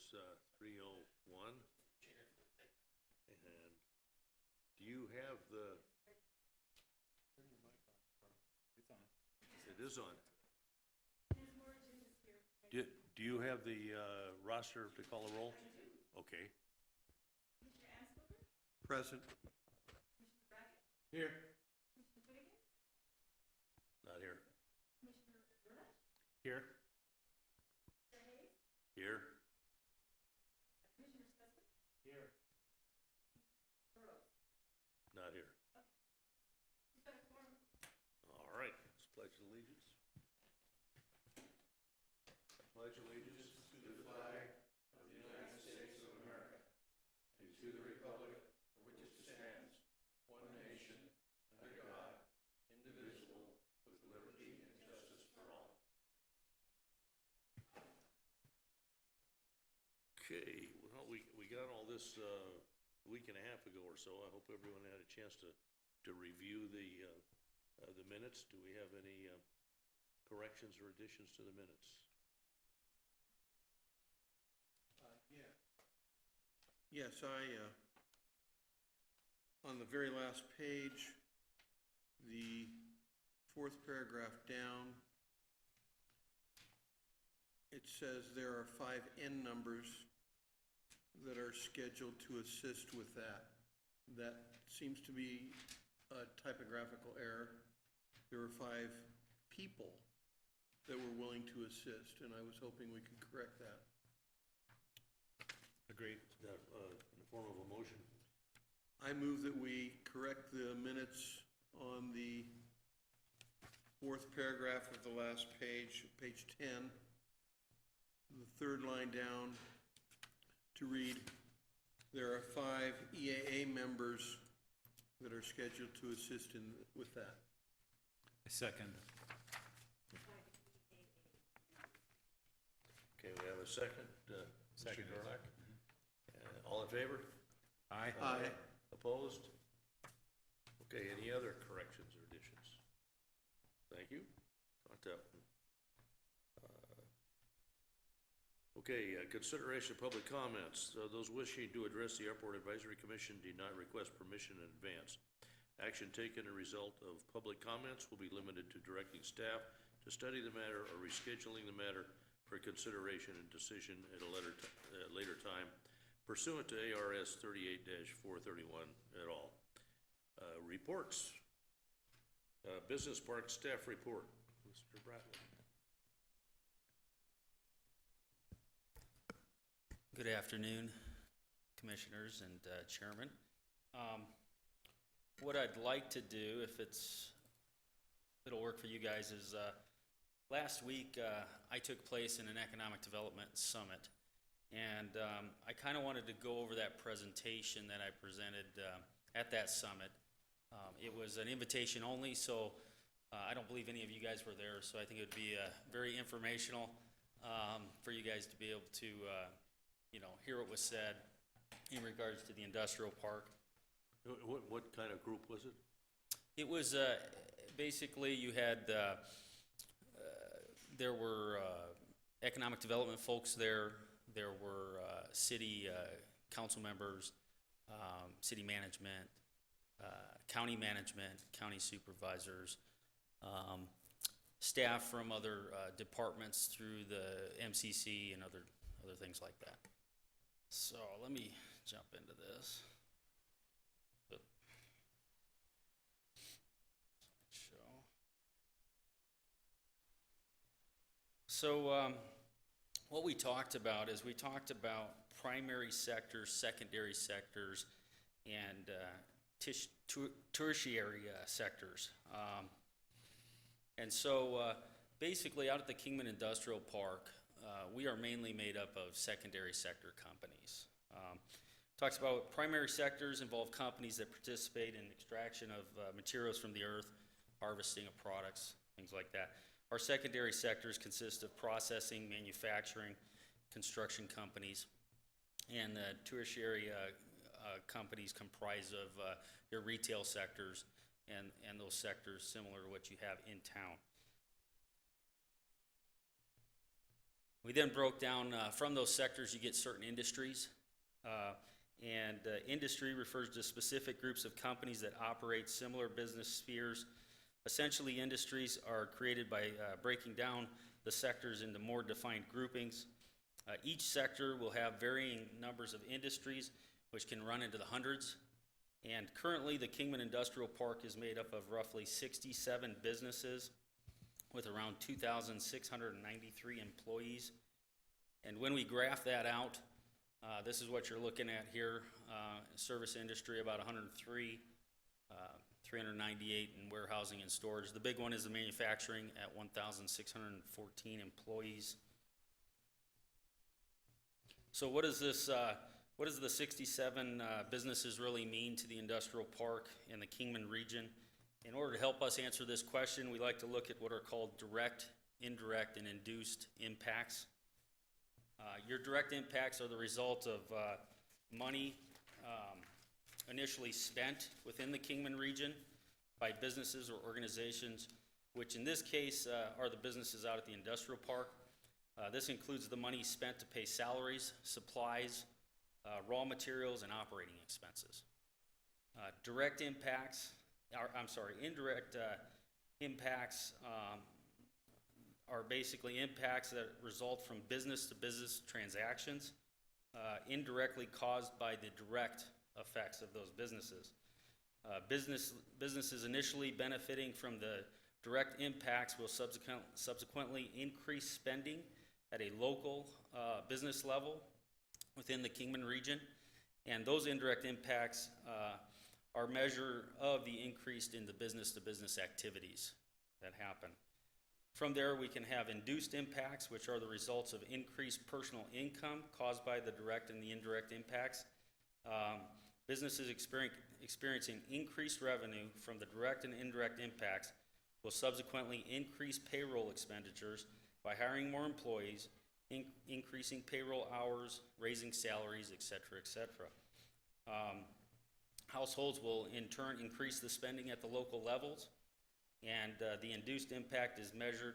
is 3:01. And do you have the? It's on. It is on. Do you have the roster to call a roll? Okay. Present. Here. Not here. Here. Here. Here. Not here. All right. Let's pledge allegiance. Pledge allegiance to the flag of the United States of America and to the republic for which it stands, one nation, under God, indivisible, with liberty and justice for all. Okay, well, we got all this a week and a half ago or so. I hope everyone had a chance to review the minutes. Do we have any corrections or additions to the minutes? Yes, on the very last page, the fourth paragraph down, it says there are 5 N numbers that are scheduled to assist with that. That seems to be a typographical error. There were 5 people that were willing to assist, and I was hoping we could correct that. Agreed. In the form of a motion? I move that we correct the minutes on the fourth paragraph of the last page, page 10, the third line down, to read, there are 5 EAA members that are scheduled to assist with that. A second. Okay, we have a second. Second. Mr. Gerlach. All in favor? Aye. Aye. Opposed? Okay, any other corrections or additions? Thank you. Got that one. Okay, consideration of public comments. Those wishing to address the Airport Advisory Commission do not request permission in advance. Action taken as a result of public comments will be limited to directing staff to study the matter or rescheduling the matter for consideration and decision at a later time pursuant to ARS 38-431 et al. Reports. Business Park staff report. Mr. Bradley. Good afternoon, commissioners and chairman. What I'd like to do, if it'll work for you guys, is last week I took place in an economic development summit, and I kind of wanted to go over that presentation that I presented at that summit. It was an invitation only, so I don't believe any of you guys were there, so I think it would be very informational for you guys to be able to hear what was said in regards to the industrial park. What kind of group was it? It was basically you had there were economic development folks there. There were city council members, city management, county management, county supervisors, staff from other departments through the MCC and other things like that. So let me jump into this. So what we talked about is we talked about primary sectors, secondary sectors, and tertiary sectors. And so basically out at the Kingman Industrial Park, we are mainly made up of secondary sector companies. Talks about primary sectors involve companies that participate in extraction of materials from the earth, harvesting of products, things like that. Our secondary sectors consist of processing, manufacturing, construction companies, and the tertiary companies comprise of your retail sectors and those sectors similar to what you have in town. We then broke down, from those sectors, you get certain industries. Industry refers to specific groups of companies that operate similar business spheres. Essentially, industries are created by breaking down the sectors into more defined groupings. Each sector will have varying numbers of industries, which can run into the hundreds. And currently, the Kingman Industrial Park is made up of roughly 67 businesses with around 2,693 employees. And when we graph that out, this is what you're looking at here. Service industry, about 103, 398 in warehousing and storage. The big one is the manufacturing at 1,614 employees. So what does this, what does the 67 businesses really mean to the industrial park in the Kingman region? In order to help us answer this question, we like to look at what are called direct, indirect, and induced impacts. Your direct impacts are the result of money initially spent within the Kingman region by businesses or organizations, which in this case are the businesses out at the industrial park. This includes the money spent to pay salaries, supplies, raw materials, and operating expenses. Indirect impacts are basically impacts that result from business-to-business transactions, indirectly caused by the direct effects of those businesses. Businesses initially benefiting from the direct impacts will subsequently increase spending at a local business level within the Kingman region, and those indirect impacts are a measure of the increase in the business-to-business activities that happen. From there, we can have induced impacts, which are the results of increased personal income caused by the direct and the indirect impacts. Businesses experiencing increased revenue from the direct and indirect impacts will subsequently increase payroll expenditures by hiring more employees, increasing payroll hours, raising salaries, et cetera, et cetera. Households will in turn increase the spending at the local levels, and the induced impact is measured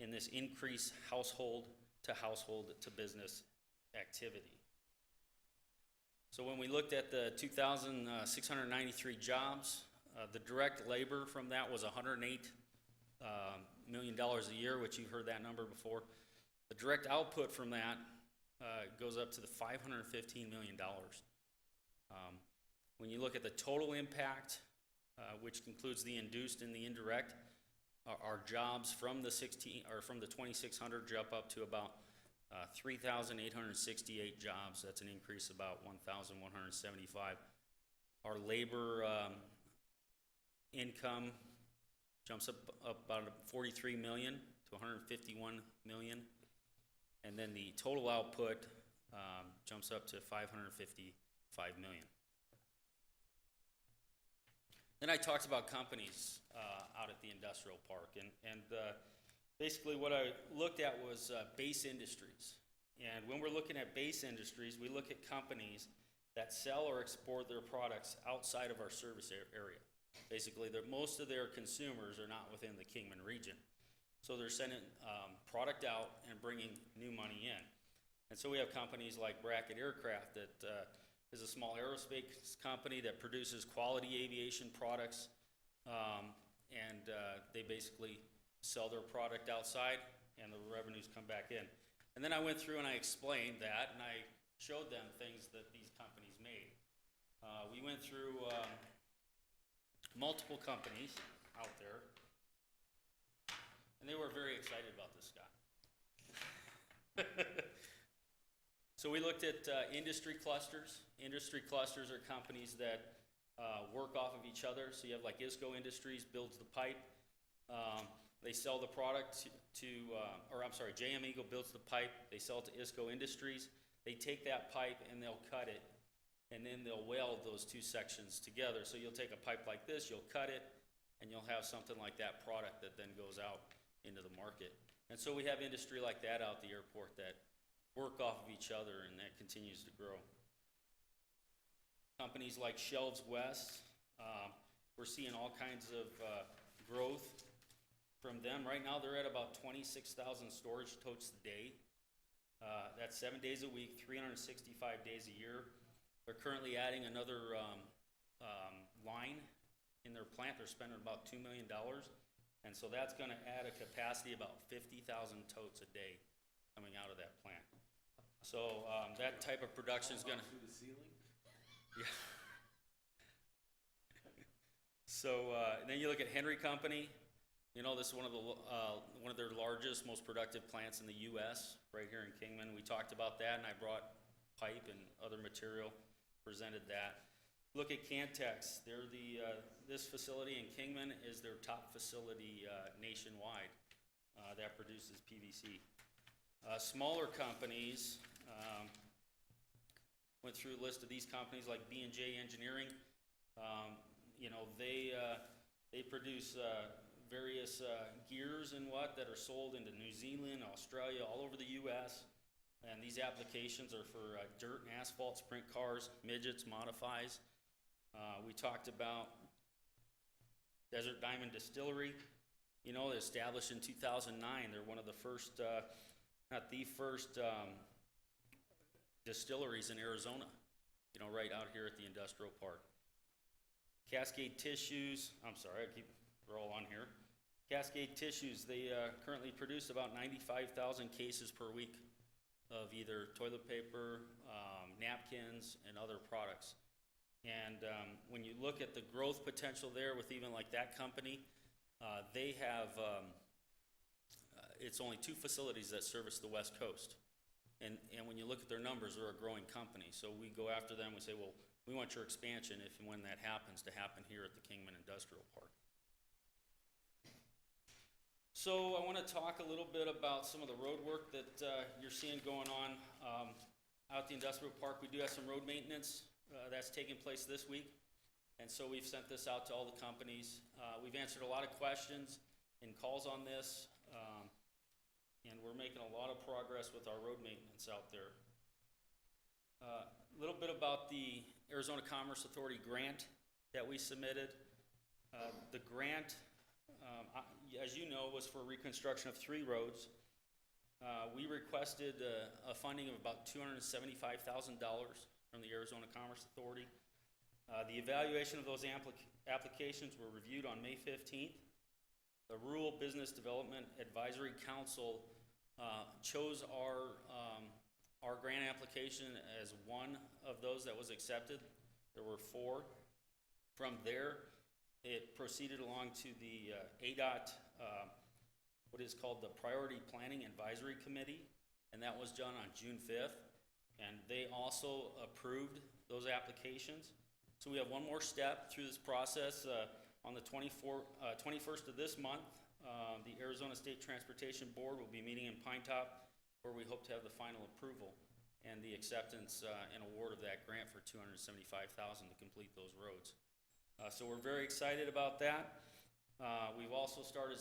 in this increased household to business activity. So when we looked at the 2,693 jobs, the direct labor from that was $108 million a year, which you've heard that number before. The direct output from that goes up to the $515 million. When you look at the total impact, which includes the induced and the indirect, our jobs from the 2,600 jump up to about 3,868 jobs. That's an increase of about 1,175. Our labor income jumps up about 43 million to 151 million, and then the total output jumps up to 555 million. Then I talked about companies out at the industrial park, and basically what I looked at was base industries. And when we're looking at base industries, we look at companies that sell or export their products outside of our service area. Basically, most of their consumers are not within the Kingman region. So they're sending product out and bringing new money in. And so we have companies like Brackett Aircraft that is a small aerospace company that produces quality aviation products, and they basically sell their product outside, and the revenues come back in. And then I went through and I explained that, and I showed them things that these companies made. We went through multiple companies out there, and they were very excited about this guy. So we looked at industry clusters. Industry clusters are companies that work off of each other. So you have like ISCO Industries builds the pipe. They sell the product JM Eagle builds the pipe. They sell it to ISCO Industries. They take that pipe and they'll cut it, and then they'll weld those two sections together. So you'll take a pipe like this, you'll cut it, and you'll have something like that product that then goes out into the market. And so we have industry like that out at the airport that work off of each other, and that continues to grow. Companies like Shelves West, we're seeing all kinds of growth from them. Right now they're at about 26,000 storage totes a day. That's 7 days a week, 365 days a year. They're currently adding another line in their plant. They're spending about $2 million. And so that's gonna add a capacity about 50,000 totes a day coming out of that plant. So that type of production is gonna. Through the ceiling? Yeah. So then you look at Henry Company. You know, this is one of their largest, most productive plants in the U.S. right here in Kingman. We talked about that, and I brought pipe and other material, presented that. Look at Cantex. They're this facility in Kingman is their top facility nationwide that produces PVC. Smaller companies, went through a list of these companies like B&J Engineering. You know, they produce various gears and that are sold into New Zealand, Australia, all over the U.S. And these applications are for dirt and asphalt sprint cars, midgets, modifies. We talked about Desert Diamond Distillery. You know, established in 2009. They're one of the first, not the first, distilleries in Arizona. You know, right out here at the industrial park. Cascade Tissues. I'm sorry, they're all on here. Cascade Tissues. They currently produce about 95,000 cases per week of either toilet paper, napkins, and other products. And when you look at the growth potential there with even like that company, they have, it's only 2 facilities that service the West Coast. And when you look at their numbers, they're a growing company. So we go after them, we say, well, we want your expansion if and when that happens to happen here at the Kingman Industrial Park. So I want to talk a little bit about some of the road work that you're seeing going on out at the industrial park. We do have some road maintenance that's taking place this week. And so we've sent this out to all the companies. We've answered a lot of questions and calls on this. And we're making a lot of progress with our road maintenance out there. A little bit about the Arizona Commerce Authority grant that we submitted. The grant, as you know, was for reconstruction of 3 roads. We requested a funding of about $275,000 from the Arizona Commerce Authority. The evaluation of those applications were reviewed on May 15th. The Rural Business Development Advisory Council chose our grant application as one of those that was accepted. There were 4. From there, it proceeded along to the ADOT, what is called the Priority Planning Advisory Committee, and that was done on June 5th. And they also approved those applications. So we have one more step through this process. On the 21st of this month, the Arizona State Transportation Board will be meeting in Pine Top, where we hope to have the final approval and the acceptance and award of that grant for $275,000 to complete those roads. So we're very excited about that. We've also started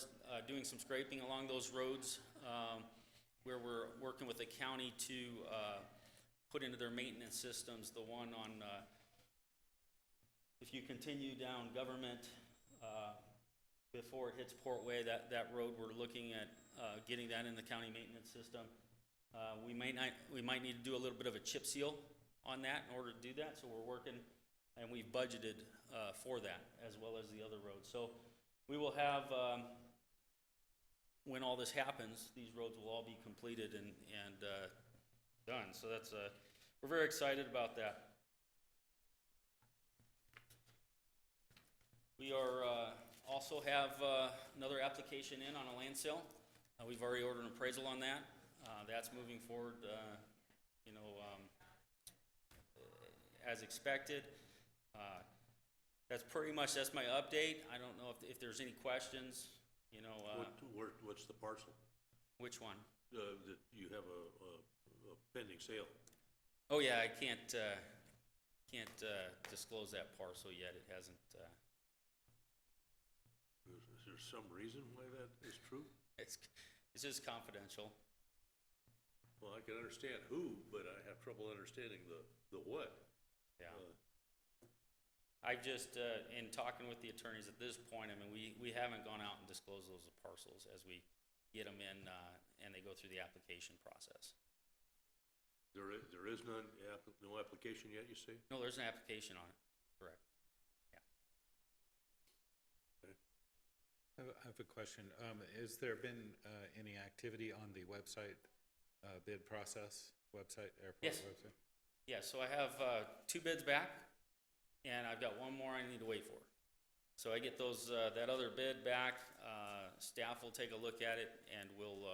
doing some scraping along those roads where we're working with the county to put into their maintenance systems the one on, if you continue down Government before it hits Portway, that road, we're looking at getting that in the county maintenance system. We might need to do a little bit of a chip seal on that in order to do that, so we're working, and we've budgeted for that, as well as the other roads. So we will have, when all this happens, these roads will all be completed and done. So that's, we're very excited about that. We are also have another application in on a land sale. We've already ordered an appraisal on that. That's moving forward, as expected. That's pretty much, that's my update. I don't know if there's any questions, What's the parcel? Which one? That you have a pending sale? Oh yeah, I can't disclose that parcel yet. It hasn't. Is there some reason why that is true? It's just confidential. Well, I can understand who, but I have trouble understanding the what. Yeah. I've just, in talking with the attorneys at this point, I mean, we haven't gone out and disclosed those parcels as we get them in and they go through the application process. There is none, no application yet, you say? No, there's an application on it, correct. I have a question. Has there been any activity on the website, bid process website, airport Yes. website? Yeah, so I have 2 bids back, and I've got 1 more I need to wait for. So I get those, that other bid back, staff will take a look at it, and we'll,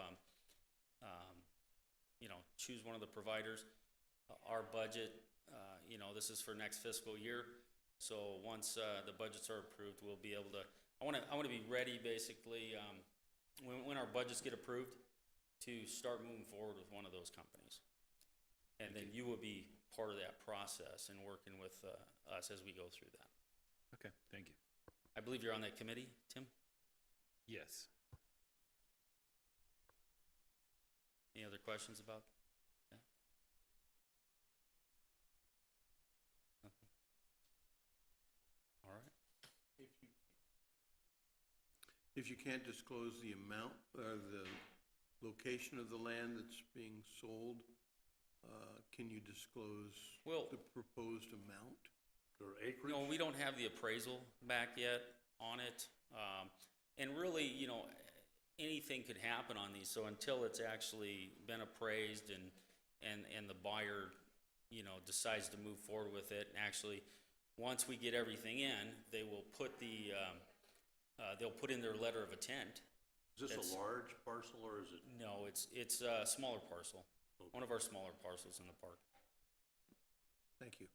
choose one of the providers. Our budget, this is for next fiscal year, so once the budgets are approved, we'll be able to, I want to be ready, basically, when our budgets get approved, to start moving forward with one of those companies. And then you will be part of that process and working with us as we go through that. Okay, thank you. I believe you're on that committee, Tim? Yes. Any other questions about that? Nothing? All right. If you can't disclose the amount, the location of the land that's being sold, can you disclose Well, the proposed amount? Or acreage? no, we don't have the appraisal back yet on it. And really, anything could happen on these. So until it's actually been appraised and the buyer, decides to move forward with it, and actually, once we get everything in, they will put they'll put in their letter of intent. Is this a large parcel, or is it? No, it's a smaller parcel, Okay. one of our smaller parcels in the park. Thank you.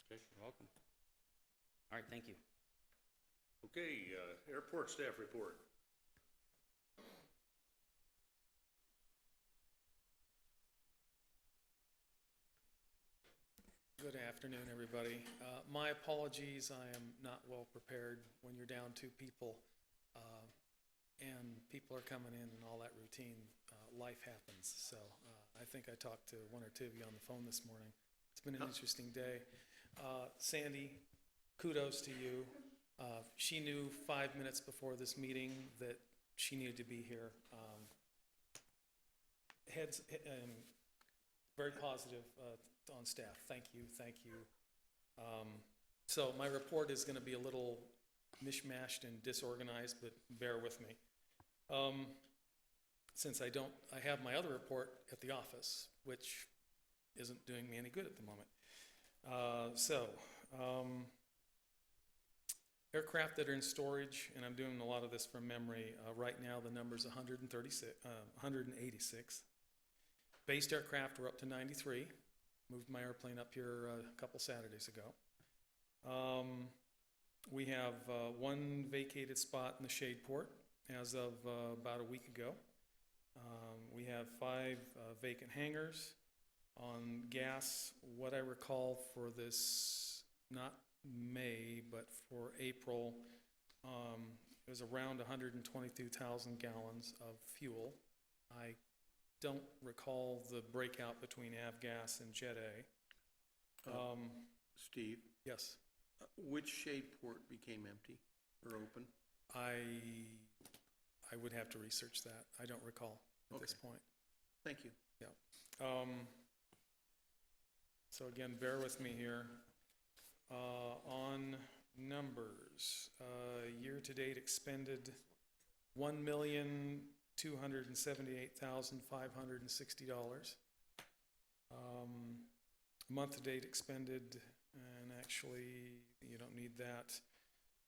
Okay. You're welcome. All right, thank you. Okay, airport staff report. Good afternoon, everybody. My apologies, I am not well prepared when you're down 2 people, and people are coming in and all that routine. Life happens, so I think I talked to 1 or 2 of you on the phone this morning. It's been an interesting day. Sandy, kudos to you. She knew 5 minutes before this meeting that she needed to be here. Very positive on staff. Thank you. So my report is going to be a little mishmashed and disorganized, but bear with me. Since I have my other report at the office, which isn't doing me any good at the moment. Aircraft that are in storage, and I'm doing a lot of this from memory. Right now, the number is 186. Based aircraft, we're up to 93. Moved my airplane up here a couple Saturdays ago. We have 1 vacated spot in the shade port as of about a week ago. We have 5 vacant hangars. On gas, what I recall for this, not May, but for April, it was around 122,000 gallons of fuel. I don't recall the breakout between avgas and Jet A. Steve, Yes, which shade port became empty or open? I would have to research that. I don't recall at this Okay. point. Thank you. So again, bear with me here. On numbers, year-to-date expended $1,278,560. Month-to-date expended, and actually, you don't need that.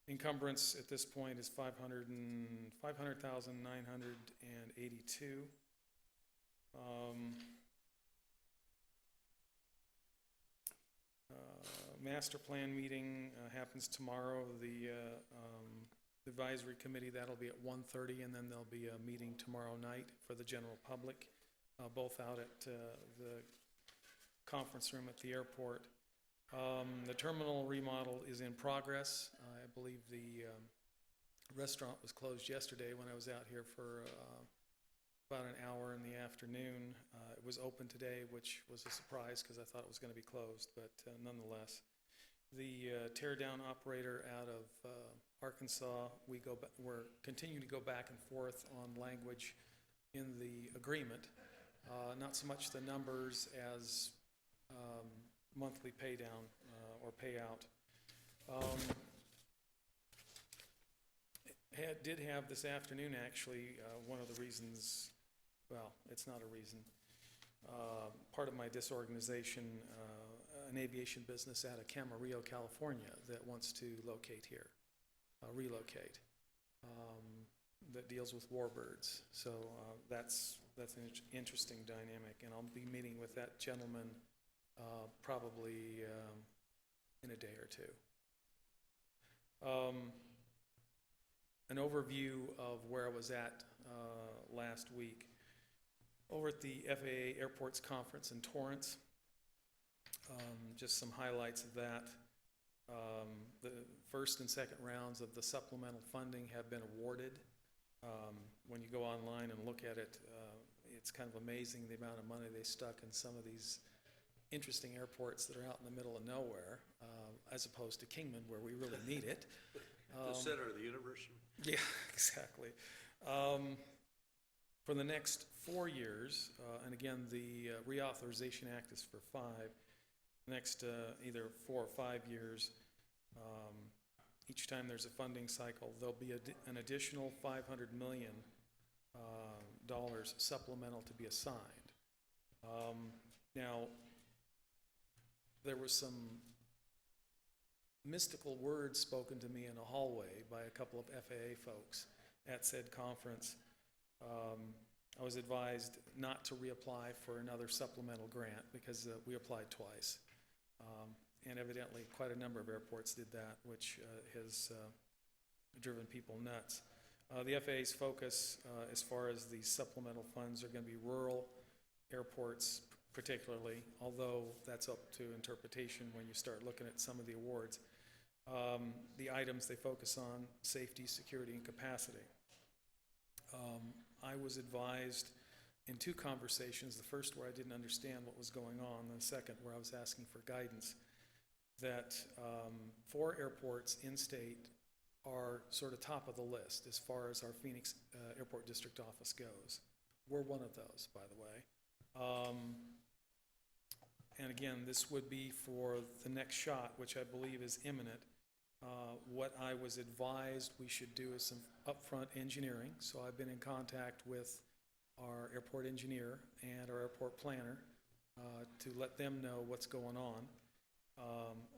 Encumbrance at this point is $500,982. Master plan meeting happens tomorrow. The advisory committee, that'll be at 1:30, and then there'll be a meeting tomorrow night for the general public, both out at the conference room at the airport. The terminal remodel is in progress. I believe the restaurant was closed yesterday when I was out here for about an hour in the afternoon. It was open today, which was a surprise because I thought it was going to be closed, but nonetheless. The tear-down operator out of Arkansas, we're continuing to go back and forth on language in the agreement. not so much the numbers as monthly pay down or payout. Did have this afternoon, actually, one of the reasons, well, it's not a reason. Part of my disorganization, an aviation business out of Camarillo, California, that wants to relocate, that deals with warbirds. So that's an interesting dynamic, and I'll be meeting with that gentleman probably in a day or two. An overview of where I was at last week. Over at the FAA Airports Conference in Torrance, just some highlights of that. The first and second rounds of the supplemental funding have been awarded. When you go online and look at it, it's kind of amazing the amount of money they stuck in some of these interesting airports that are out in the middle of nowhere, as opposed to Kingman, where we really need it. The center of the universe. Yeah, exactly. For the next 4 years, and again, the Reauthorization Act is for 5, next either 4 or 5 years, each time there's a funding cycle, there'll be an additional $500 million supplemental to be assigned. Now, there was some mystical words spoken to me in a hallway by a couple of FAA folks at said conference. I was advised not to reapply for another supplemental grant because we applied twice. And evidently quite a number of airports did that, which has driven people nuts. The FAA's focus as far as the supplemental funds are going to be rural airports particularly, although that's up to interpretation when you start looking at some of the awards. The items they focus on: safety, security, and capacity. I was advised in 2 conversations, the first where I didn't understand what was going on, and the second where I was asking for guidance, that 4 airports in state are sort of top of the list as far as our Phoenix Airport District Office goes. We're one of those, by the way. And again, this would be for the next shot, which I believe is imminent. What I was advised we should do is some upfront engineering. So I've been in contact with our airport engineer and our airport planner to let them know what's going on.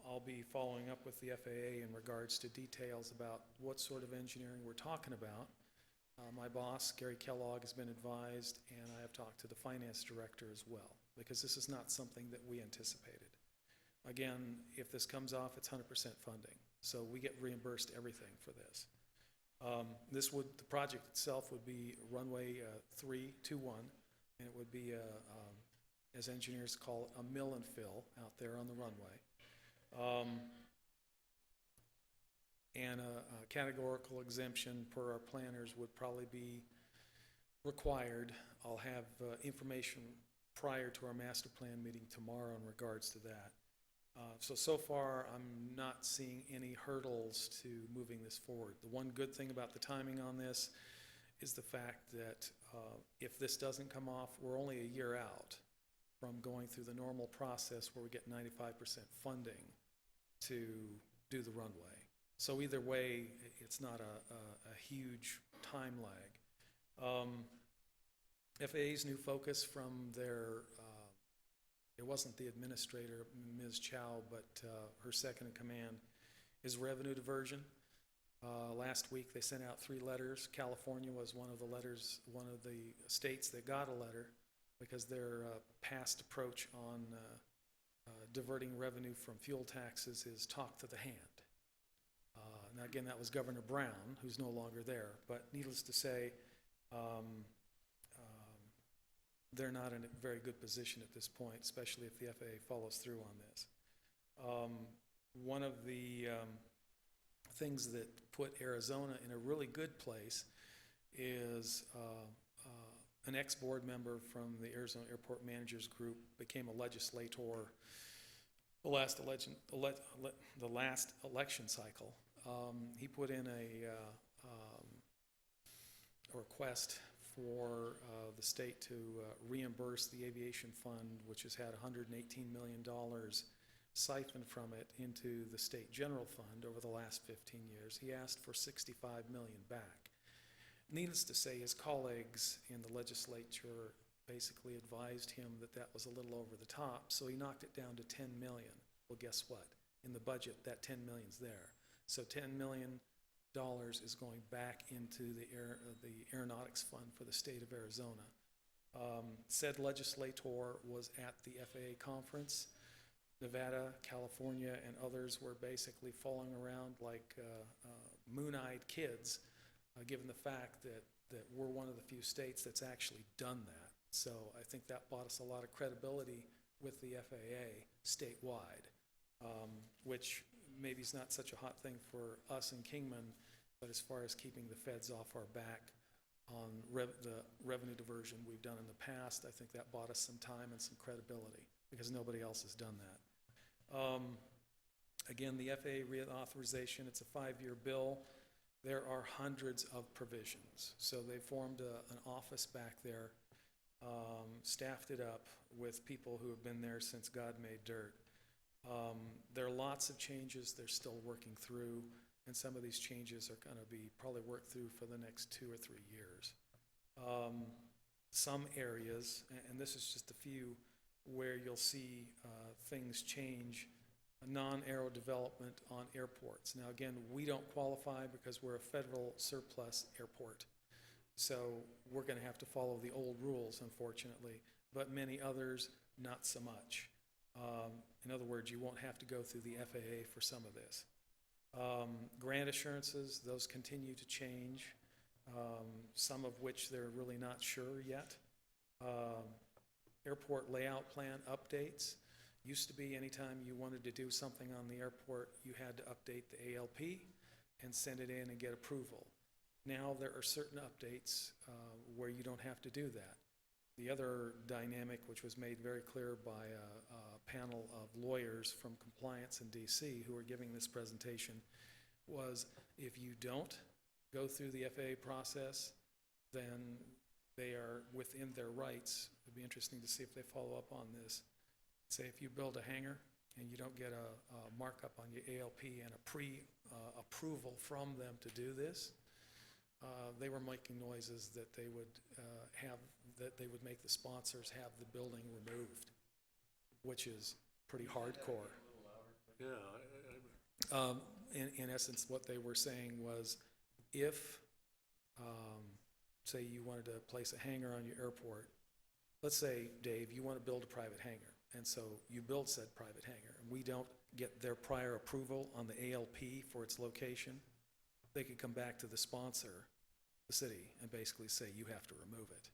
I'll be following up with the FAA in regards to details about what sort of engineering we're talking about. My boss, Gary Kellogg, has been advised, and I have talked to the finance director as well, because this is not something that we anticipated. Again, if this comes off, it's 100% funding, so we get reimbursed everything for this. The project itself would be runway 321, and it would be, as engineers call it, a mill and fill out there on the runway. And a categorical exemption per our planners would probably be required. I'll have information prior to our master plan meeting tomorrow in regards to that. So far, I'm not seeing any hurdles to moving this forward. The one good thing about the timing on this is the fact that if this doesn't come off, we're only a year out from going through the normal process where we get 95% funding to do the runway. So either way, it's not a huge time lag. FAA's new focus from their, it wasn't the administrator, Ms. Chow, but her second in command, is revenue diversion. Last week they sent out 3 letters. California was one of the letters, one of the states that got a letter because their past approach on diverting revenue from fuel taxes is talk to the hand. Now again, that was Governor Brown, who's no longer there, but needless to say, they're not in a very good position at this point, especially if the FAA follows through on this. One of the things that put Arizona in a really good place is an ex-board member from the Arizona Airport Managers Group became a legislator the last election cycle. He put in a request for the state to reimburse the aviation fund, which has had $118 million siphoned from it into the state general fund over the last 15 years. He asked for $65 million back. Needless to say, his colleagues in the legislature basically advised him that that was a little over the top, so he knocked it down to $10 million. Well, guess what? In the budget, that $10 million's there. So $10 million is going back into the aeronautics fund for the state of Arizona. Said legislator was at the FAA conference. Nevada, California, and others were basically falling around like moon-eyed kids, given the fact that we're one of the few states that's actually done that. So I think that bought us a lot of credibility with the FAA statewide, which maybe is not such a hot thing for us in Kingman, but as far as keeping the feds off our back on the revenue diversion we've done in the past, I think that bought us some time and some credibility because nobody else has done that. Again, the FAA reauthorization, it's a 5-year bill. There are hundreds of provisions. So they formed an office back there, staffed it up with people who have been there since God made dirt. There are lots of changes they're still working through, and some of these changes are going to be probably worked through for the next 2 or 3 years. Some areas, and this is just a few, where you'll see things change, non-aero development on airports. Now again, we don't qualify because we're a federal surplus airport. So we're going to have to follow the old rules, unfortunately, but many others, not so much. In other words, you won't have to go through the FAA for some of this. Grant assurances, those continue to change, some of which they're really not sure yet. Airport layout plan updates. Used to be anytime you wanted to do something on the airport, you had to update the ALP and send it in and get approval. Now there are certain updates where you don't have to do that. The other dynamic, which was made very clear by a panel of lawyers from compliance in DC who were giving this presentation, was if you don't go through the FAA process, then they are within their rights. It'd be interesting to see if they follow up on this. Say if you build a hangar and you don't get a markup on your ALP and a pre-approval from them to do this, they were making noises that they would make the sponsors have the building removed, which is pretty hardcore. Yeah. In essence, what they were saying was, if, say you wanted to place a hangar on your airport, let's say, Dave, you want to build a private hangar, and so you build said private hangar, and we don't get their prior approval on the ALP for its location, they could come back to the sponsor, the city, and basically say you have to remove it,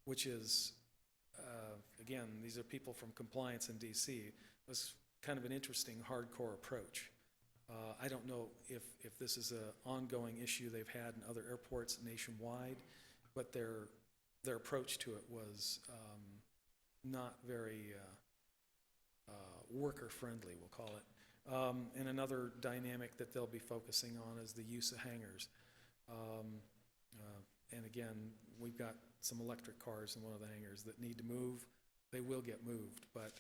which is, again, these are people from compliance in DC. It was kind of an interesting hardcore approach. I don't know if this is an ongoing issue they've had in other airports nationwide, but their approach to it was not very worker-friendly, we'll call it. And another dynamic that they'll be focusing on is the use of hangars. And again, we've got some electric cars in one of the hangars that need to move. They will get moved, but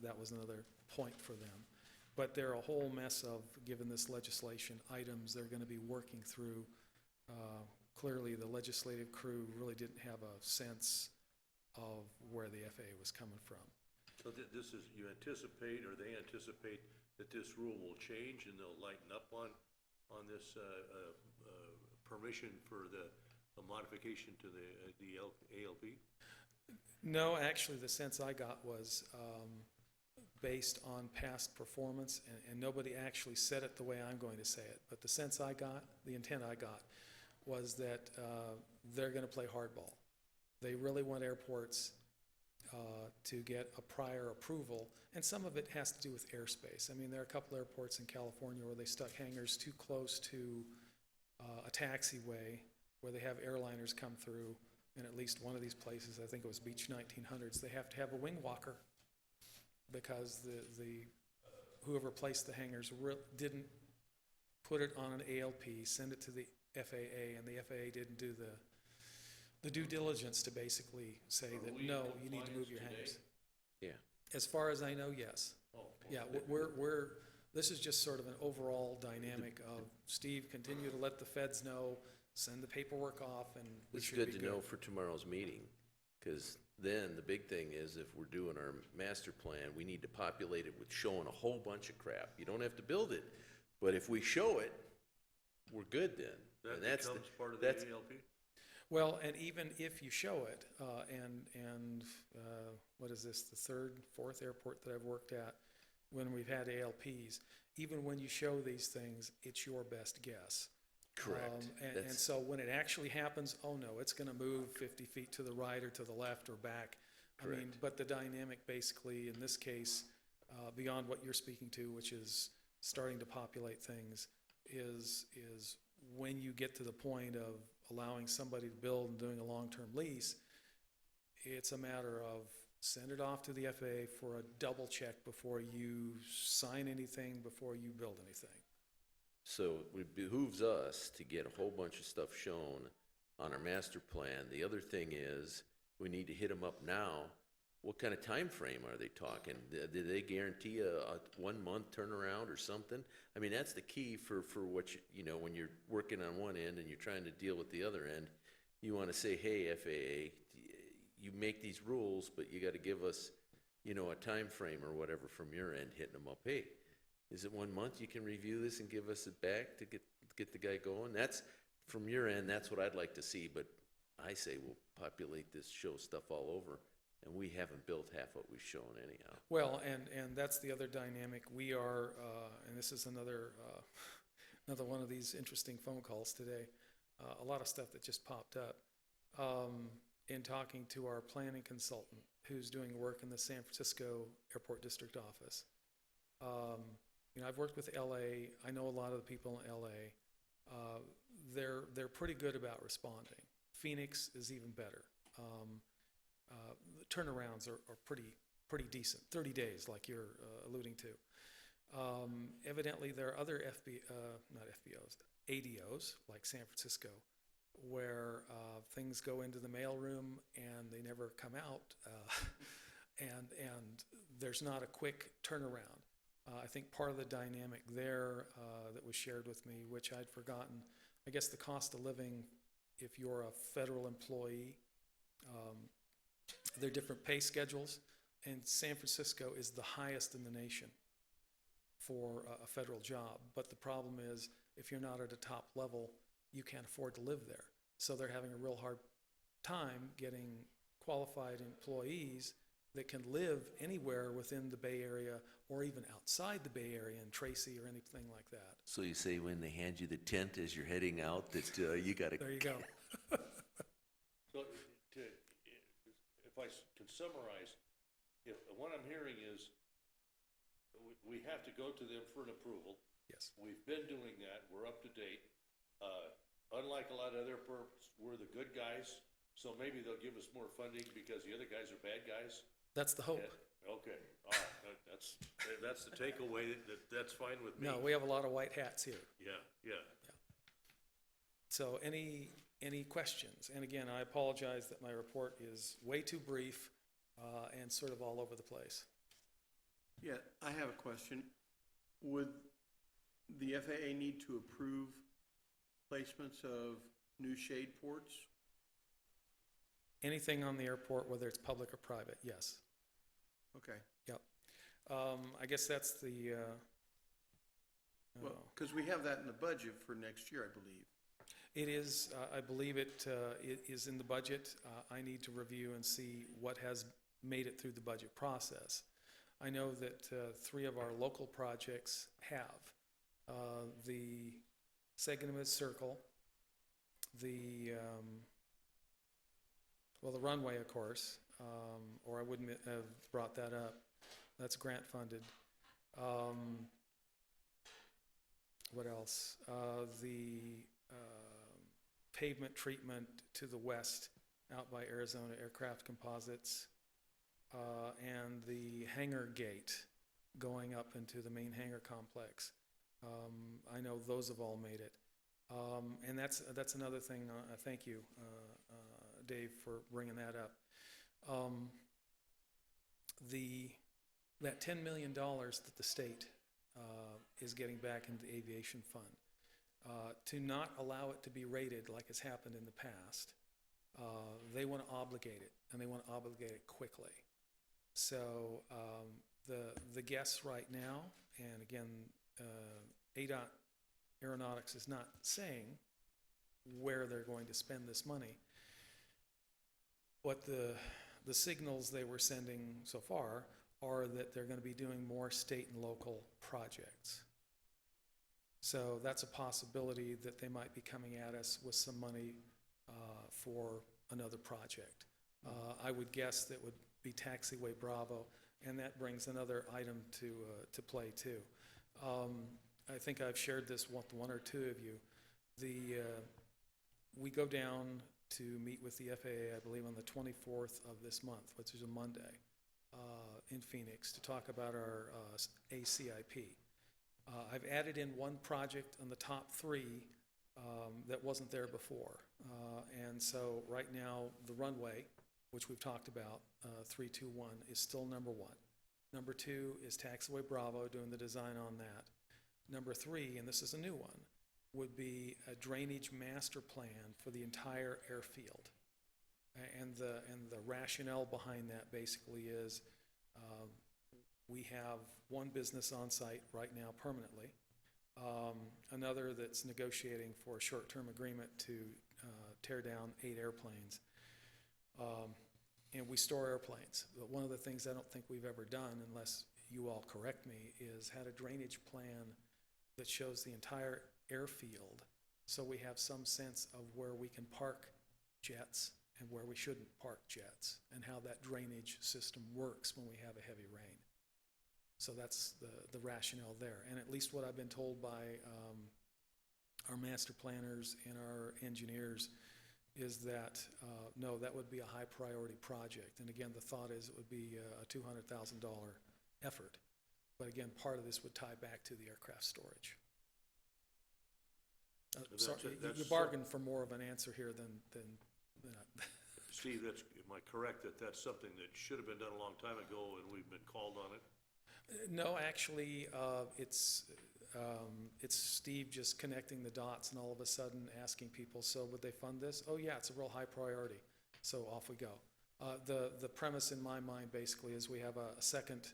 that was another point for them. But there are a whole mess of, given this legislation, items they're going to be working through. Clearly, the legislative crew really didn't have a sense of where the FAA was coming from. So this is, you anticipate, or they anticipate, that this rule will change and they'll lighten up on this permission for the modification to the ALP? No, actually, the sense I got was based on past performance, and nobody actually said it the way I'm going to say it, but the sense I got, the intent I got, was that they're going to play hardball. They really want airports to get a prior approval, and some of it has to do with airspace. I mean, there are a couple airports in California where they stuck hangars too close to a taxiway where they have airliners come through, and at least one of these places, I think it was Beach 1900s, they have to have a wing walker because whoever placed the hangars didn't put it on an ALP, send it to the FAA, and the FAA didn't do the due diligence to basically say Are that, we in no, you need to move your compliance hangars. Yeah. As far as I know, yes. Oh, Yeah, okay. this is just sort of an overall dynamic of, Steve, continue to let the feds know, send the paperwork off, and we It's should be good to know for tomorrow's meeting, because then the big thing is if we're doing our master plan, we need to populate it with showing a whole bunch of crap. You don't have to build it, but if we show it, we're good then. That And that's the- becomes part of the that's- ALP? Well, and even if you show it, what is this, the fourth airport that I've worked at, when we've had ALPs, even when you show these things, it's your best guess. Correct. And That's- so when it actually happens, oh no, it's gonna move 50 feet to the right or to the left or back. I mean, Correct. but the dynamic basically, in this case, beyond what you're speaking to, which is starting to populate things, is when you get to the point of allowing somebody to build and doing a long-term lease, it's a matter of send it off to the FAA for a double check before you sign anything, before you build anything. So it behooves us to get a whole bunch of stuff shown on our master plan. The other thing is, we need to hit them up now. What kind of time frame are they talking? Do they guarantee a 1 month turnaround or something? I mean, that's the key for what you know, when you're working on one end and you're trying to deal with the other end. You want to say, hey, FAA, you make these rules, but you got to give us, you know, a time frame or whatever from your end, hitting them up. Hey, is it 1 month you can review this and give us it back to get the guy going? That's, from your end, that's what I'd like to see, but I say we'll populate this, show stuff all over, and we haven't built half what we've shown anyhow. Well, and that's the other dynamic. We are, and this is another one of these interesting phone calls today. A lot of stuff that just popped up. In talking to our planning consultant, who's doing work in the San Francisco Airport District Office. You know, I've worked with LA. I know a lot of the people in LA. They're pretty good about responding. Phoenix is even better. The turnarounds are pretty decent, 30 days, like you're alluding to. Evidently, there are other not FBOs, ADOs, like San Francisco, where things go into the mailroom and they never come out, and there's not a quick turnaround. I think part of the dynamic there that was shared with me, which I'd forgotten, I guess the cost of living, if you're a federal employee, there are different pay schedules, and San Francisco is the highest in the nation for a federal job. But the problem is, if you're not at a top level, you can't afford to live there. So they're having a real hard time getting qualified employees that can live anywhere within the Bay Area or even outside the Bay Area in Tracy or anything like that. So you say when they hand you the tent as you're heading out, that you got to... There you go. So, if I can summarize, if, what I'm hearing is, we have to go to them for an approval. Yes. We've been doing that, we're up to date. Unlike a lot of other airports, we're the good guys, so maybe they'll give us more funding because the other guys are bad guys. That's the hope. Yeah, okay, all right, that's the takeaway, that's fine with me. No, we have a lot of white hats here. Yeah. So any questions? And again, I apologize that my report is way too brief and sort of all over the place. Yeah, I have a question. Would the FAA need to approve placements of new shade ports? Anything on the airport, whether it's public or private, yes. Okay. Yep. I guess that's the, Well, because we have that in the budget for next year, I believe. it is, I believe it is in the budget. I need to review and see what has made it through the budget process. I know that 3 of our local projects have. The Saginaw Circle, the runway, of course, or I wouldn't have brought that up. That's grant funded. What else? The pavement treatment to the west out by Arizona Aircraft Composites, and the hangar gate going up into the main hangar complex. I know those have all made it. And that's another thing, thank you, Dave, for bringing that up. That $10 million that the state is getting back into the aviation fund, to not allow it to be rated like has happened in the past, they want to obligate it, and they want to obligate it quickly. So the guess right now, and again, ADOT Aeronautics is not saying where they're going to spend this money. What the signals they were sending so far are that they're going to be doing more state and local projects. So that's a possibility that they might be coming at us with some money for another project. I would guess that would be Taxiway Bravo, and that brings another item to play too. I think I've shared this with one or two of you. We go down to meet with the FAA, I believe, on the 24th of this month, which is a Monday, in Phoenix, to talk about our ACIP. I've added in one project on the top three that wasn't there before. And so right now, the runway, which we've talked about, 321, is still number one. Number two is Taxiway Bravo, doing the design on that. Number three, and this is a new one, would be a drainage master plan for the entire airfield. And the rationale behind that basically is we have one business on site right now permanently, another that's negotiating for a short-term agreement to tear down 8 airplanes. And we store airplanes. But one of the things I don't think we've ever done, unless you all correct me, is had a drainage plan that shows the entire airfield, so we have some sense of where we can park jets and where we shouldn't park jets, and how that drainage system works when we have a heavy rain. So that's the rationale there. And at least what I've been told by our master planners and our engineers is that, no, that would be a high priority project. And again, the thought is it would be a $200,000 effort. But again, part of this would tie back to the aircraft storage. Sorry, you bargained for more of an answer here than Steve, am I correct that that's something that should have been done a long time ago and we've been called on it? No, actually, it's Steve just connecting the dots and all of a sudden asking people, so would they fund this? Oh yeah, it's a real high priority. So off we go. The premise in my mind basically is we have a second,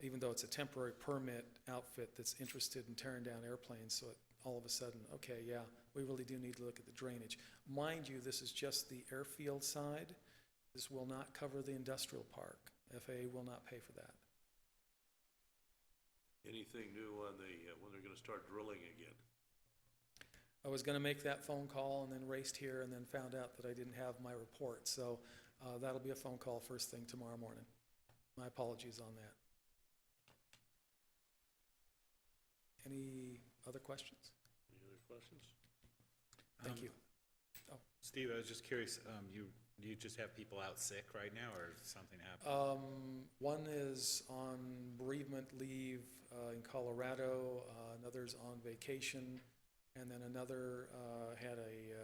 even though it's a temporary permit outfit that's interested in tearing down airplanes, so all of a sudden, okay, yeah, we really do need to look at the drainage. Mind you, this is just the airfield side. This will not cover the industrial park. FAA will not pay for that. Anything new on when they're gonna start drilling again? I was gonna make that phone call and then raced here and then found out that I didn't have my report. So that'll be a phone call first thing tomorrow morning. My apologies on that. Any other questions? Any other questions? Thank you. Steve, I was just curious, do you just have people out sick right now, or something happened? One is on bereavement leave in Colorado, another's on vacation, and then another had a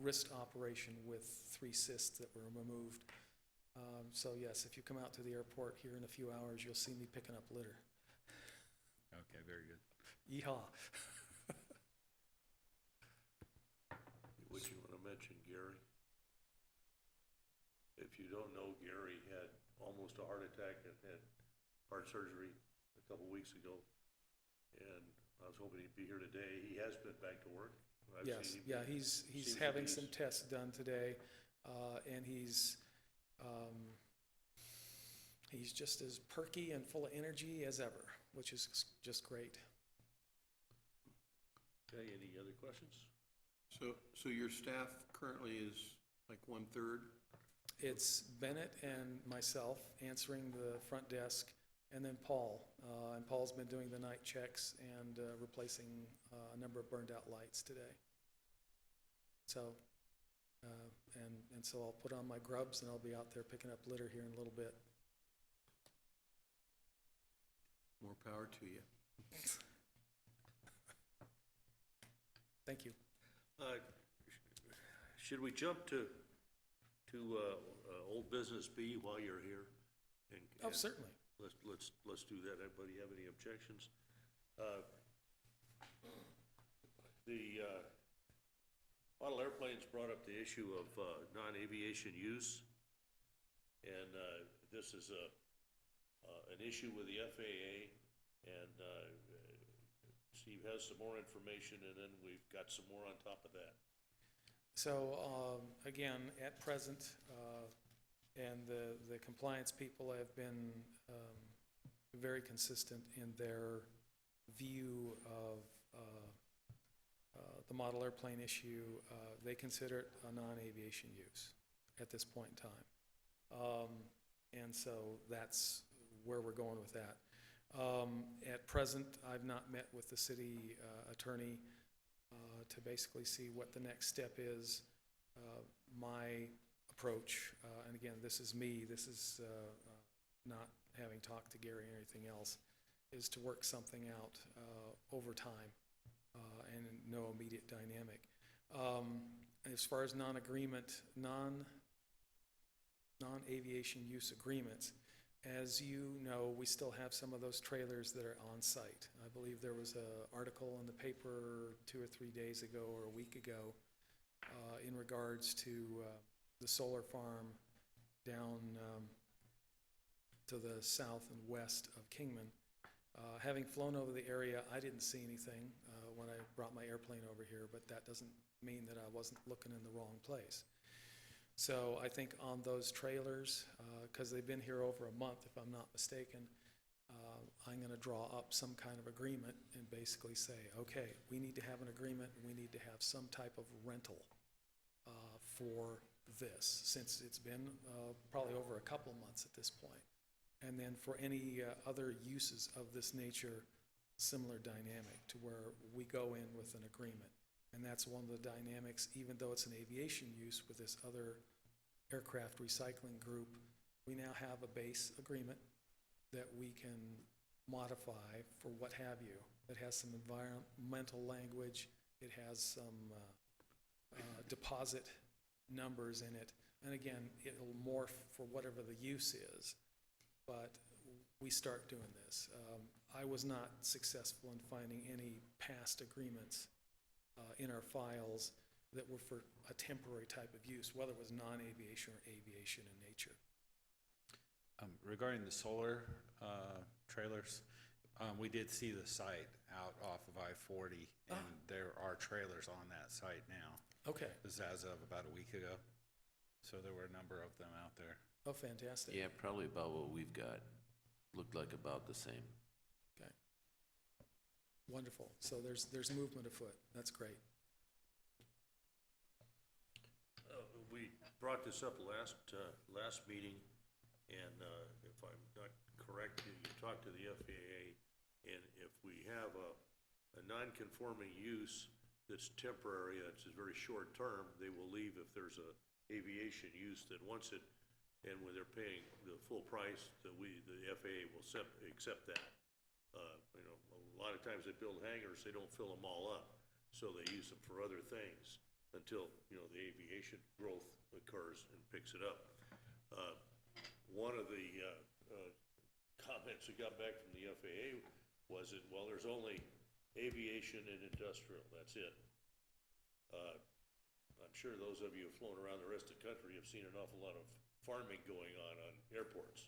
wrist operation with 3 cysts that were removed. So yes, if you come out to the airport here in a few hours, you'll see me picking up litter. Okay, very good. Yeehaw. Would you want to mention Gary? If you don't know, Gary had almost a heart attack and had heart surgery a couple weeks ago. And I was hoping he'd be here today. He has been back to work. Yes, yeah, he's having some tests done today, and he's just as perky and full of energy as ever, which is just great. Okay, any other questions? So your staff currently is like 1/3? It's Bennett and myself answering the front desk, and then Paul. And Paul's been doing the night checks and replacing a number of burned out lights today. So, and so I'll put on my grubs and I'll be out there picking up litter here in a little bit. More power to you. Thank you. Should we jump to old business B while you're here? Oh, certainly. Let's do that. Anybody have any objections? The model airplanes brought up the issue of non-aviation use, and this is an issue with the FAA, and Steve has some more information, and then we've got some more on top of that. So, again, at present, and the compliance people have been very consistent in their view of the model airplane issue. They consider it a non-aviation use at this point in time. And so that's where we're going with that. At present, I've not met with the city attorney to basically see what the next step is. My approach, and again, this is me, this is not having talked to Gary or anything else, is to work something out over time and no immediate dynamic. As far as non-agreement, non-aviation use agreements, as you know, we still have some of those trailers that are on site. I believe there was an article in the paper 2 or 3 days ago or a week ago in regards to the solar farm down to the south and west of Kingman. Having flown over the area, I didn't see anything when I brought my airplane over here, but that doesn't mean that I wasn't looking in the wrong place. So I think on those trailers, because they've been here over a month, if I'm not mistaken, I'm going to draw up some kind of agreement and basically say, okay, we need to have an agreement, and we need to have some type of rental for this, since it's been probably over a couple of months at this point. And then for any other uses of this nature, similar dynamic to where we go in with an agreement. And that's one of the dynamics, even though it's an aviation use with this other aircraft recycling group, we now have a base agreement that we can modify for what have you. It has some environmental language, it has some deposit numbers in it, and again, it'll morph for whatever the use is, but we start doing this. I was not successful in finding any past agreements in our files that were for a temporary type of use, whether it was non-aviation or aviation in nature. Regarding the solar trailers, we did see the site out off of I-40, and there are trailers on that site now. Okay. This is as of about a week ago. So there were a number of them out there. Oh, fantastic. Yeah, probably about what we've got. Looked like about the same. Okay. Wonderful. So there's movement afoot. That's great. We brought this up last meeting, and if I'm not correct, you talked to the FAA, and if we have a non-conforming use that's temporary, that's very short term, they will leave if there's a aviation use that wants it, and when they're paying the full price, the FAA will accept that. A lot of times they build hangars, they don't fill them all up, so they use them for other things until, the aviation growth occurs and picks it up. One of the comments we got back from the FAA was that, well, there's only aviation and industrial, that's it. I'm sure those of you who have flown around the rest of the country have seen an awful lot of farming going on airports.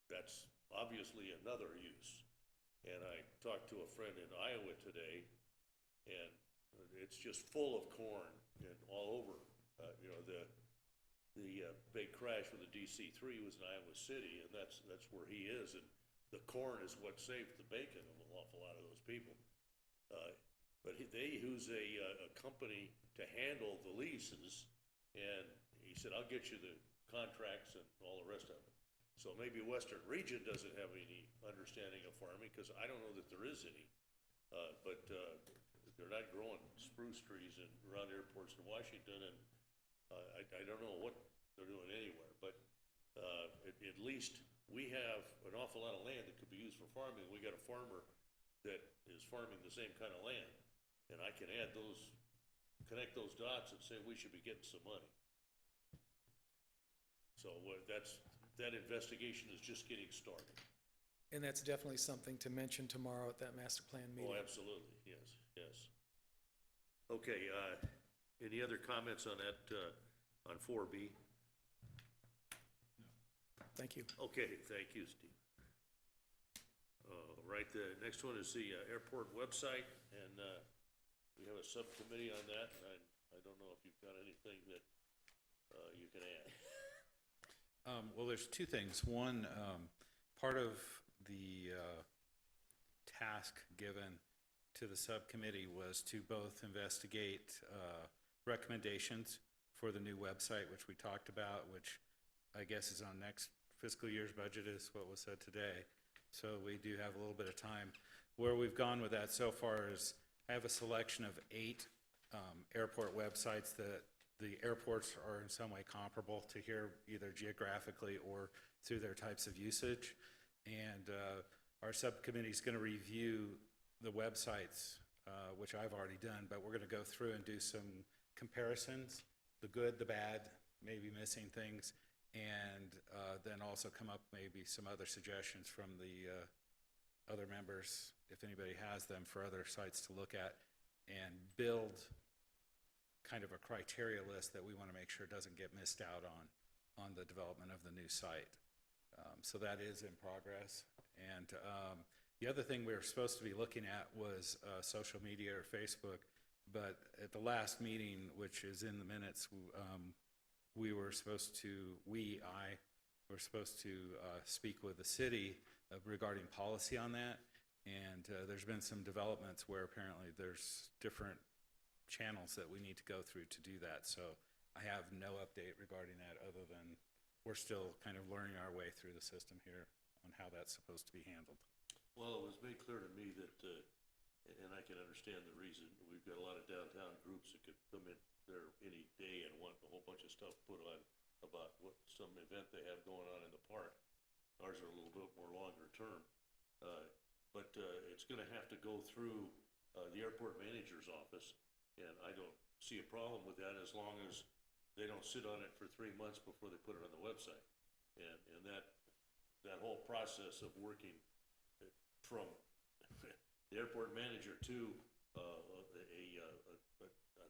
That's obviously another use. And I talked to a friend in Iowa today, and it's just full of corn and all over. The big crash with the DC-3 was in Iowa City, and that's where he is. And the corn is what saved the bacon of an awful lot of those people. But they use a company to handle the leases, and he said, I'll get you the contracts and all the rest of it. So maybe Western Region doesn't have any understanding of farming, because I don't know that there is any. But they're not growing spruce trees around airports in Washington, and I don't know what they're doing anywhere. But at least we have an awful lot of land that could be used for farming. We got a farmer that is farming the same kind of land, and I can add those connect those dots and say we should be getting some money. So that investigation is just getting started. And that's definitely something to mention tomorrow at that master plan meeting. Oh, absolutely, yes, yes. Okay, any other comments on that, on 4B? Thank you. Okay, thank you, Steve. Right, the next one is the airport website, and we have a subcommittee on that, and I don't know if you've got anything that you can add. Well, there's two things. One, part of the task given to the subcommittee was to both investigate recommendations for the new website, which we talked about, which I guess is on next fiscal year's budget, is what was said today. So we do have a little bit of time. Where we've gone with that so far is I have a selection of 8 airport websites that the airports are in some way comparable to here, either geographically or through their types of usage. And our subcommittee is going to review the websites, which I've already done, but we're going to go through and do some comparisons, the good, the bad, maybe missing things, and then also come up maybe some other suggestions from the other members, if anybody has them, for other sites to look at, and build kind of a criteria list that we want to make sure doesn't get missed out on the development of the new site. So that is in progress. And the other thing we were supposed to be looking at was social media or Facebook, but at the last meeting, which is in the minutes, we were supposed to, I were supposed to speak with the city regarding policy on that. And there's been some developments where apparently there's different channels that we need to go through to do that. So I have no update regarding that other than we're still kind of learning our way through the system here on how that's supposed to be handled. Well, it was made clear to me that, and I can understand the reason, we've got a lot of downtown groups that could come in there any day and want a whole bunch of stuff put on about what some event they have going on in the park. Ours are a little bit more longer term. But it's gonna have to go through the airport manager's office, and I don't see a problem with that as long as they don't sit on it for 3 months before they put it on the website. And that whole process of working from the airport manager to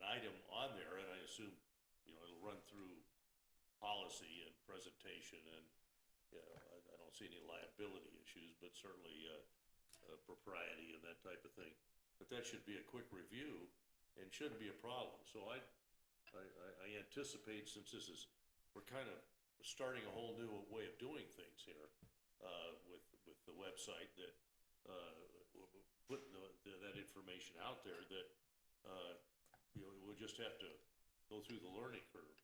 an item on there, and I assume, it'll run through policy and presentation, and, I don't see any liability issues, but certainly, propriety and that type of thing. But that should be a quick review and shouldn't be a problem. So I anticipate, since we're kind of starting a whole new way of doing things here, with the website, that, put that information out there, that, we'll just have to go through the learning curve.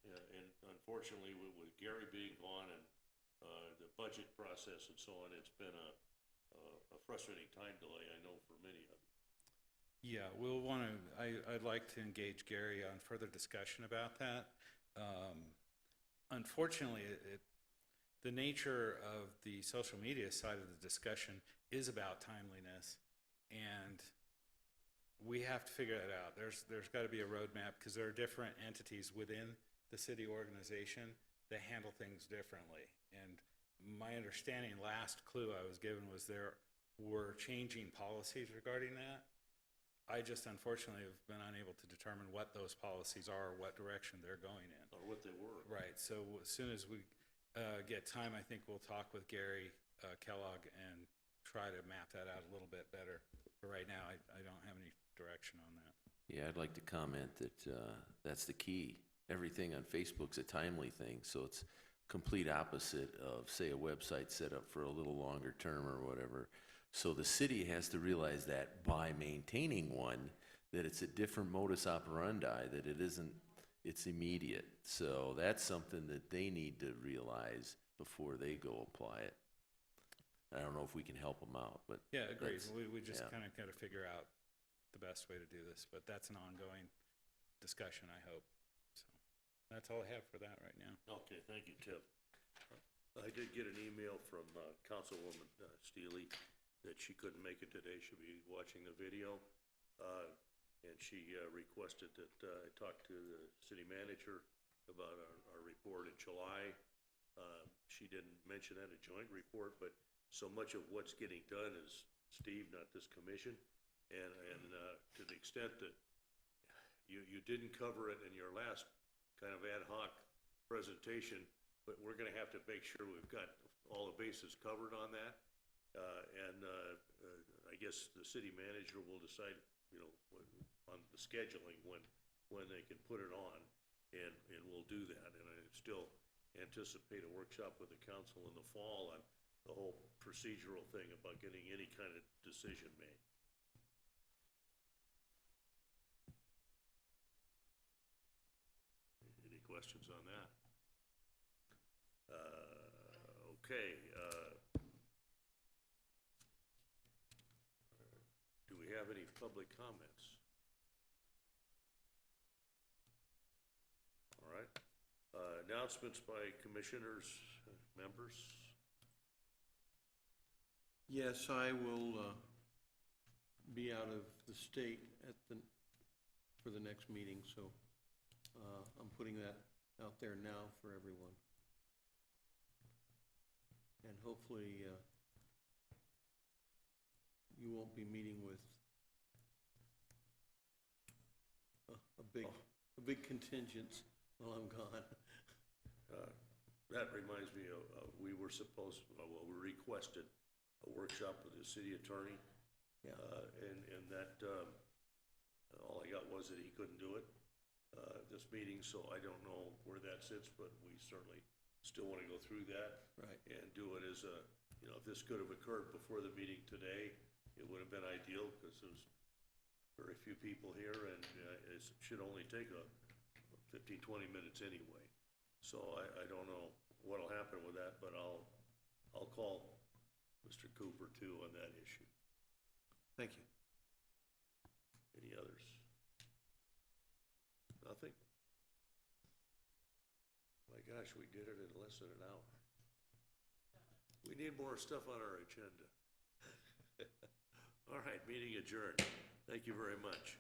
And unfortunately, with Gary being gone and, the budget process and so on, it's been a frustrating time delay, I know, for many of you. Yeah, we'll want to, I'd like to engage Gary on further discussion about that. Unfortunately, the nature of the social media side of the discussion is about timeliness, and we have to figure that out. There's got to be a roadmap, because there are different entities within the city organization that handle things differently. And my understanding, last clue I was given, was there were changing policies regarding that. I just unfortunately have been unable to determine what those policies are, or what direction they're going in. Or what they were. Right, so as soon as we get time, I think we'll talk with Gary Kellogg and try to map that out a little bit better. But right now, I don't have any direction on that. Yeah, I'd like to comment that that's the key. Everything on Facebook's a timely thing, so it's complete opposite of, say, a website set up for a little longer term or whatever. So the city has to realize that by maintaining one, that it's a different modus operandi, that it isn't, it's immediate. So that's something that they need to realize before they go apply it. I don't know if we can help them out, but. Yeah, agreed. that's- We just yeah. kind of got to figure out the best way to do this, but that's an ongoing discussion, I hope. So that's all I have for that right now. Okay, thank you, Tim. I did get an email from Councilwoman Steely that she couldn't make it today. She'll be watching the video. and she requested that I talk to the city manager about our report in July. She didn't mention that a joint report, but so much of what's getting done is Steve, not this commission. And to the extent that you didn't cover it in your last kind of ad hoc presentation, but we're gonna have to make sure we've got all the bases covered on that. I guess the city manager will decide, you know, on the scheduling when they can put it on, and we'll do that. And I still anticipate a workshop with the council in the fall on the whole procedural thing about getting any kind of decision made. Any questions on that? Okay. Do we have any public comments? All right. Announcements by commissioners, members? Yes, I will be out of the state for the next meeting, so I'm putting that out there now for everyone. And hopefully you won't be meeting with a big contingent while I'm gone. That reminds me of, we were supposed, well, we requested a workshop with the city attorney. Yeah. And that, all I got was that he couldn't do it, this meeting, so I don't know where that sits, but we certainly still want to go through that. Right. And do it as a, you know, if this could have occurred before the meeting today, it would have been ideal, because there's very few people here, and it should only take 15, 20 minutes anyway. So I don't know what'll happen with that, but I'll call Mr. Cooper too on that issue. Thank you. Any others? Nothing? My gosh, we did it in less than an hour. We need more stuff on our agenda. All right, meeting adjourned. Thank you very much.